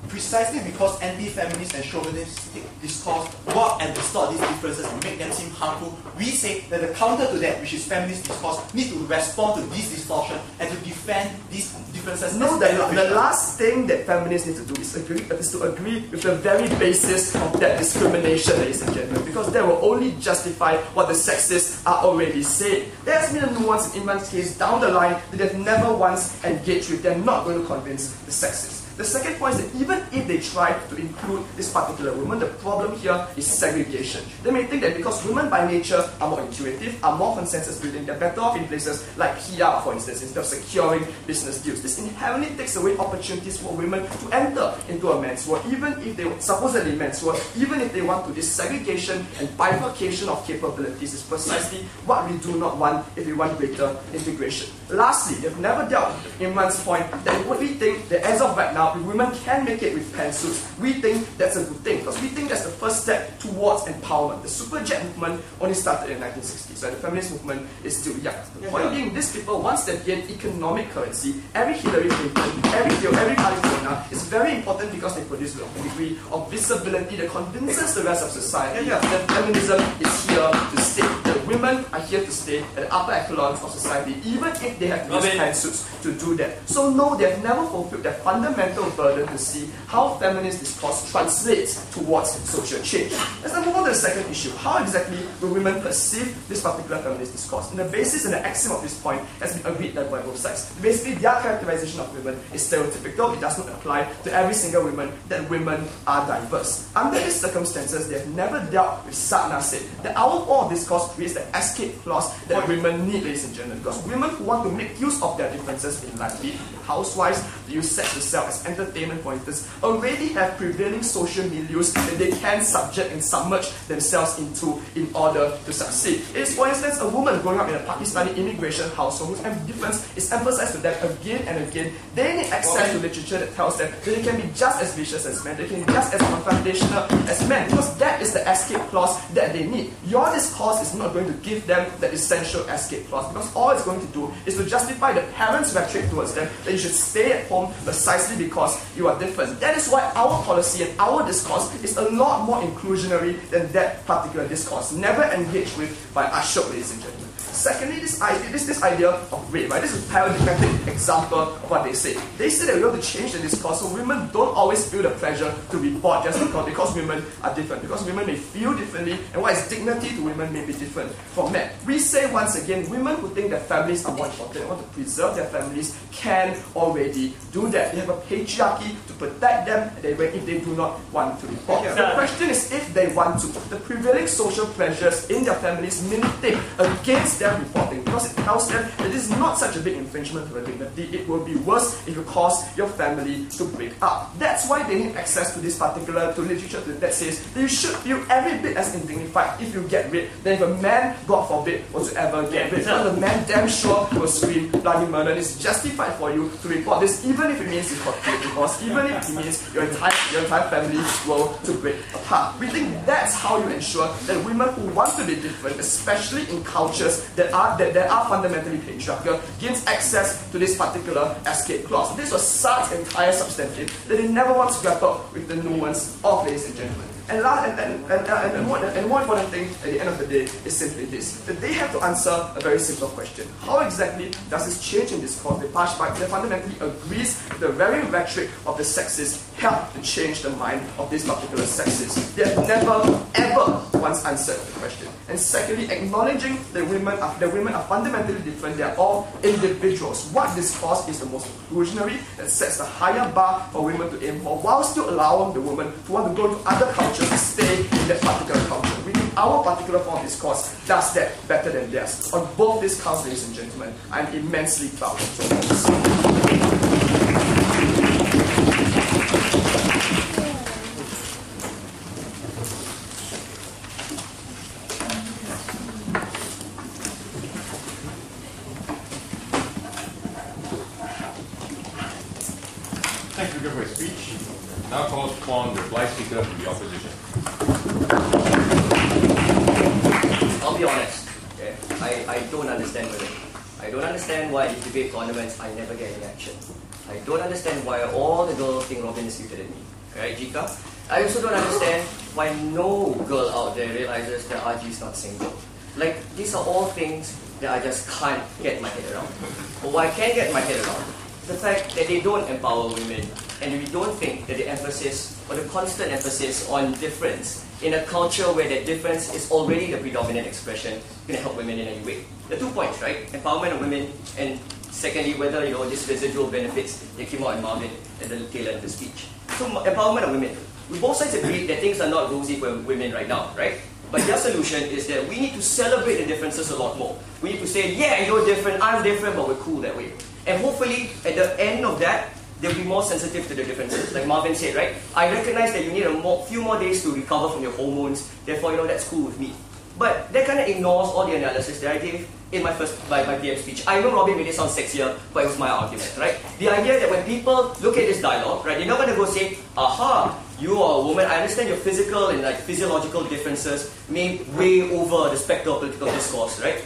Precisely because anti-feminist and chauvinistic discourse work and distort these differences and make them seem harmful, we say that the counter to that, which is feminist discourse, needs to respond to this distortion and to defend these differences. No, the last thing that feminists need to do is to agree with the very basis of that discrimination, ladies and gentlemen, because that will only justify what the sexists are already saying. There has been a nuance in Iman's case down the line that they've never once engaged with. They're not going to convince the sexists. The second point is that even if they try to include this particular woman, the problem here is segregation. They may think that because women by nature are more intuitive, are more consensus building, they're better off in places like PR, for instance, instead of securing business deals. This inherently takes away opportunities for women to enter into a men's world, even if they supposedly men's world, even if they want to. This segregation and bifurcation of capabilities is precisely what we do not want if we want greater integration. Lastly, they've never dealt with Imran's point that what we think that as of right now, if women can make it with pantsuits, we think that's a good thing, because we think that's the first step towards empowerment. The suffragette movement only started in the 1960s, so the feminist movement is still young. The point being, these people, once they gain economic currency, every Hillary Clinton, every California is very important because they produce a degree of visibility that convinces the rest of society that feminism is here to stay. That women are here to stay at the upper echelons of society, even if they have to use pantsuits to do that. So no, they have never fulfilled their fundamental burden to see how feminist discourse translates towards social change. Let's now move on to the second issue. How exactly will women perceive this particular feminist discourse? And the basis and the axiom of this point has been agreed by both sides. Basically, their characterization of women is stereotypical. It does not apply to every single woman, that women are diverse. Under these circumstances, they have never dealt with Satna said that our form of discourse creates the escape clause that women need, ladies and gentlemen. Because women who want to make use of their differences in life, be it housewives, they use sex to sell as entertainment, for instance, already have prevailing social milieux that they can subject and submerge themselves into in order to succeed. It is, for instance, a woman growing up in a Pakistani immigration household whose difference is emphasized to them again and again. They need access to literature that tells them that they can be just as vicious as men, they can be just as confrontational as men, because that is the escape clause that they need. Your discourse is not going to give them the essential escape clause, because all it's going to do is to justify the parents' rhetoric towards them that you should stay at home precisely because you are different. That is why our policy and our discourse is a lot more inclusionary than that particular discourse, never engaged with by Ashok, ladies and gentlemen. Secondly, this idea of rape, right? This is a paradigmatic example of what they say. They say that we want to change the discourse so women don't always feel the pressure to report just because women are different, because women may feel differently, and what is dignity to women may be different from men. We say once again, women who think that families are more important and want to preserve their families can already do that. They have a patriarchy to protect them if they do not want to report. The question is if they want to. The prevailing social pressures in their families militate against them reporting, because it tells them that this is not such a big infringement of their dignity. It will be worse if you cause your family to break up. That's why they need access to this particular literature that says that you should feel every bit as indignified if you get raped than if a man, God forbid, was to ever get raped. Because the man damn sure will scream bloody murder. It's justified for you to report this, even if it means you got divorced, even if it means your entire family will to break apart. We think that's how you ensure that women who want to be different, especially in cultures that are fundamentally patriarchal, gains access to this particular escape clause. This was Sartre's entire substantive that he never once grappled with the nuance of, ladies and gentlemen. And more important thing at the end of the day is simply this, that they have to answer a very simple question. How exactly does this change in discourse, the Pashbite, that fundamentally agrees with the very rhetoric of the sexists, help to change the mind of these particular sexists? They have never, ever once answered the question. And secondly, acknowledging that women are fundamentally different, they are all individuals. What discourse is the most inclusionary, that sets the higher bar for women to aim for, while still allowing the woman to want to go to other cultures to stay in that particular culture. We think our particular form of discourse does that better than theirs. On both these counts, ladies and gentlemen, I'm immensely proud. for his speech. Now calls upon the reply speaker from the opposition. I'll be honest. Okay? I don't understand women. I don't understand why in debate tournaments I never get any action. I don't understand why all the girls think Robin is cuter than me. Right, Jika? I also don't understand why no girl out there realizes that RG is not single. Like, these are all things that I just can't get my head around. But what I can get my head around is the fact that they don't empower women, and we don't think that the emphasis, or the constant emphasis on difference in a culture where that difference is already the predominant expression can help women in any way. The 2 points, right? Empowerment of women, and secondly, whether these residual benefits that came out in Marvin at the tail end of the speech. So empowerment of women. We both sides agree that things are not rosy for women right now, right? But their solution is that we need to celebrate the differences a lot more. We need to say, yeah, you're different, I'm different, but we're cool that way. And hopefully, at the end of that, they'll be more sensitive to the differences. Like Marvin said, right? I recognize that you need a few more days to recover from your hormones, therefore, that's cool with me. But that kind of ignores all the analysis that I gave in my PM speech. I know Robin made it sound sexier, but it was my argument, right? The idea that when people look at this dialogue, right, they're not going to go say, aha, you are a woman, I understand your physical and physiological differences may weigh over the spectrum of political discourse, right?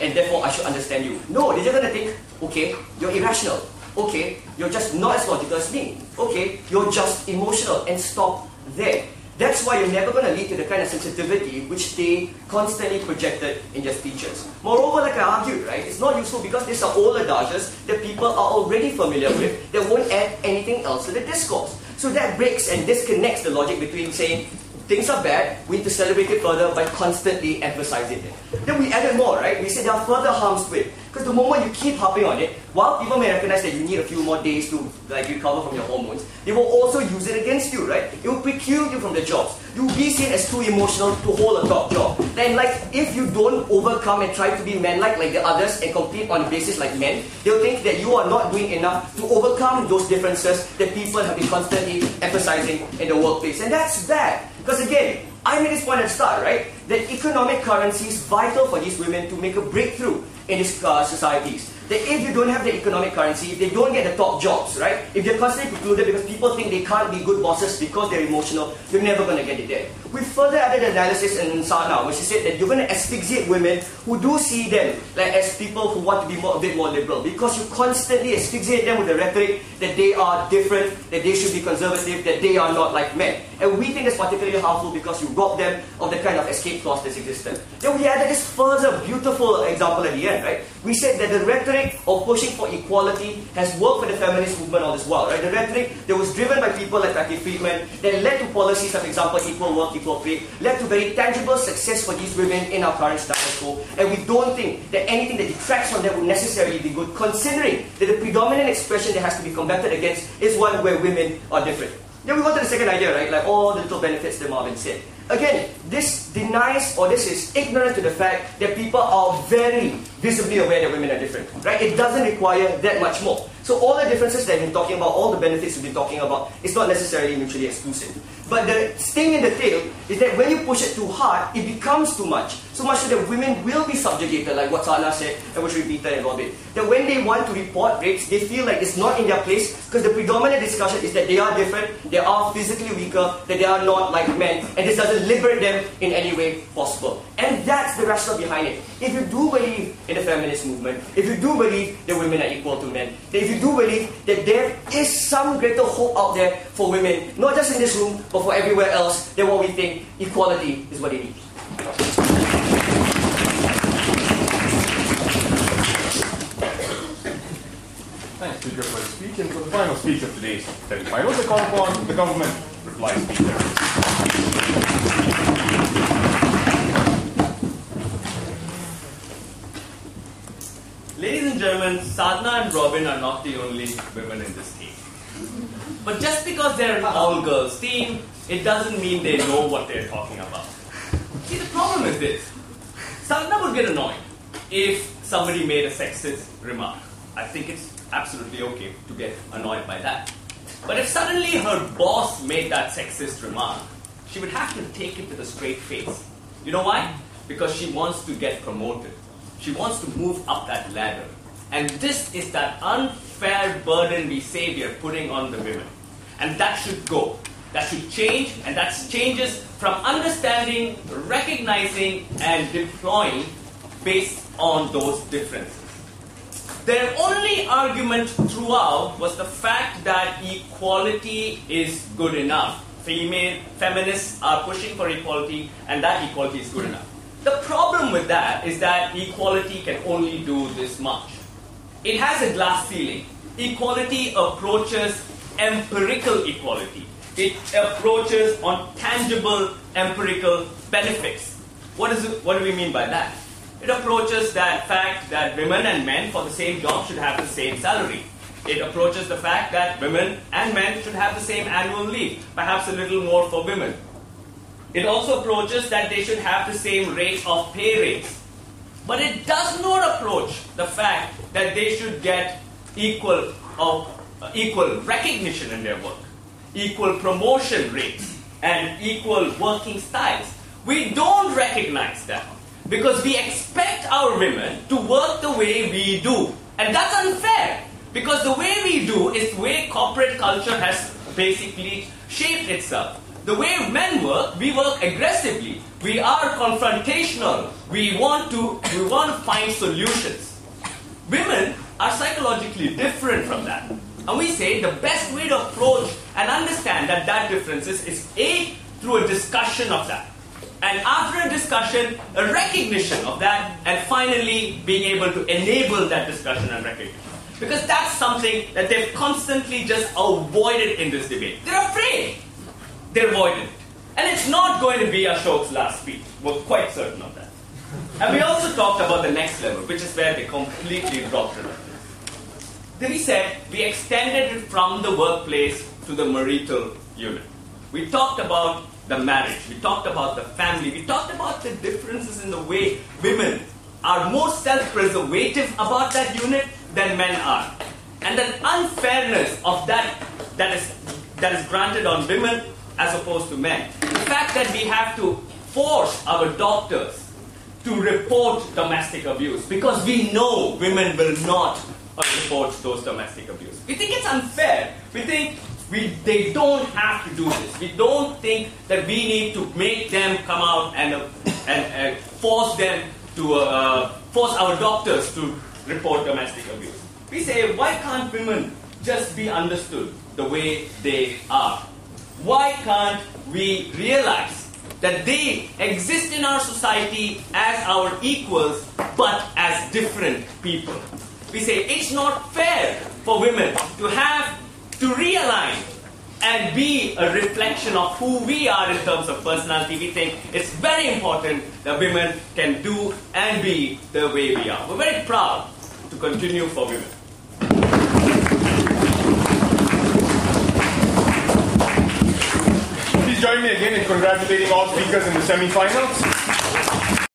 And therefore I should understand you. No, they're just going to think, okay, you're irrational. Okay, you're just not as logical as me. Okay, you're just emotional, and stop there. That's why you're never going to lead to the kind of sensitivity which they constantly projected in their speeches. Moreover, like I argued, right, it's not useful because these are old adages that people are already familiar with that won't add anything else to the discourse. So that breaks and disconnects the logic between saying things are bad, we need to celebrate it further by constantly emphasizing it. Then we added more, right? We said there are further harms to it. Because the moment you keep harping on it, while people may recognize that you need a few more days to recover from your hormones, they will also use it against you, right? It will preclude you from the jobs. You will be seen as too emotional to hold a top job. Then if you don't overcome and try to be man-like like the others and compete on a basis like men, they'll think that you are not doing enough to overcome those differences that people have been constantly emphasizing in the workplace. And that's bad. Because again, I made this point at the start, right? That economic currency is vital for these women to make a breakthrough in these societies. That if you don't have the economic currency, if they don't get the top jobs, right? If they're constantly precluded because people think they can't be good bosses because they're emotional, you're never going to get it there. We further added analysis in Sana, which she said that you're going to asphyxiate women who do see them as people who want to be a bit more liberal, because you constantly asphyxiate them with the rhetoric that they are different, that they should be conservative, that they are not like men. And we think that's particularly harmful because you rob them of the kind of escape clause that's existed. Then we added this further beautiful example at the end, right? We said that the rhetoric of pushing for equality has worked for the feminist movement all this while, right? The rhetoric that was driven by people like Becky Friedman, that led to policies like, for example, equal work, equal pay, led to very tangible success for these women in our current status quo. And we don't think that anything that detracts from that would necessarily be good, considering that the predominant expression that has to be combated against is one where women are different. Then we go to the second idea, right? Like all the little benefits that Marvin said. Again, this denies, or this is ignorant to the fact that people are very visibly aware that women are different, right? It doesn't require that much more. So all the differences that we've been talking about, all the benefits we've been talking about, it's not necessarily mutually exclusive. But the sting in the tail is that when you push it too hard, it becomes too much. So much so that women will be subjugated, like what Sana said, and which repeated a little bit. That when they want to report rapes, they feel like it's not in their place, because the predominant discussion is that they are different, they are physically weaker, that they are not like men, and this doesn't liberate them in any way possible. And that's the rationale behind it. If you do believe in the feminist movement, if you do believe that women are equal to men, if you do believe that there is some greater hope out there for women, not just in this room, but for everywhere else, then what we think equality is what they need. Thanks, Speaker, for the speech. And for the final speech of today's semi-finals, I call upon the government reply speaker. Ladies and gentlemen, Sadhna and Robin are not the only women in this team. But just because they're an all-girls team, it doesn't mean they know what they're talking about. See, the problem is this. Sadhna would get annoyed if somebody made a sexist remark. I think it's absolutely okay to get annoyed by that. But if suddenly her boss made that sexist remark, she would have to take it with a straight face. You know why? Because she wants to get promoted. She wants to move up that ladder. And this is that unfair burden we say we are putting on the women. And that should go. That should change, and that changes from understanding, recognizing, and deploying based on those differences. Their only argument throughout was the fact that equality is good enough. Feminists are pushing for equality, and that equality is good enough. The problem with that is that equality can only do this much. It has a glass ceiling. Equality approaches empirical equality. It approaches on tangible empirical benefits. What do we mean by that? It approaches that fact that women and men for the same job should have the same salary. It approaches the fact that women and men should have the same annual leave, perhaps a little more for women. It also approaches that they should have the same rate of pay raise. But it does not approach the fact that they should get equal recognition in their work, equal promotion rates, and equal working styles. We don't recognize that because we expect our women to work the way we do. And that's unfair because the way we do is the way corporate culture has basically shaped itself. The way men work, we work aggressively. We are confrontational. We want to find solutions. Women are psychologically different from that. And we say the best way to approach and understand that differences is A, through a discussion of that. And after a discussion, a recognition of that, and finally being able to enable that discussion and recognition. Because that's something that they've constantly just avoided in this debate. They're afraid. They're avoiding it. And it's not going to be Ashok's last speech. We're quite certain of that. And we also talked about the next level, which is where they completely dropped it. Then we said we extended it from the workplace to the marital unit. We talked about the marriage. We talked about the family. We talked about the differences in the way women are more self-preservative about that unit than men are. And the unfairness of that is granted on women as opposed to men. The fact that we have to force our doctors to report domestic abuse because we know women will not report those domestic abuse. We think it's unfair. We think they don't have to do this. We don't think that we need to make them come out and force them to force our doctors to report domestic abuse. We say, why can't women just be understood the way they are? Why can't we realize that they exist in our society as our equals, but as different people? We say it's not fair for women to have to realign and be a reflection of who we are in terms of personality. We think it's very important that women can do and be the way we are. We're very proud to continue for women. Please join me again in congratulating all speakers in the semi-finals.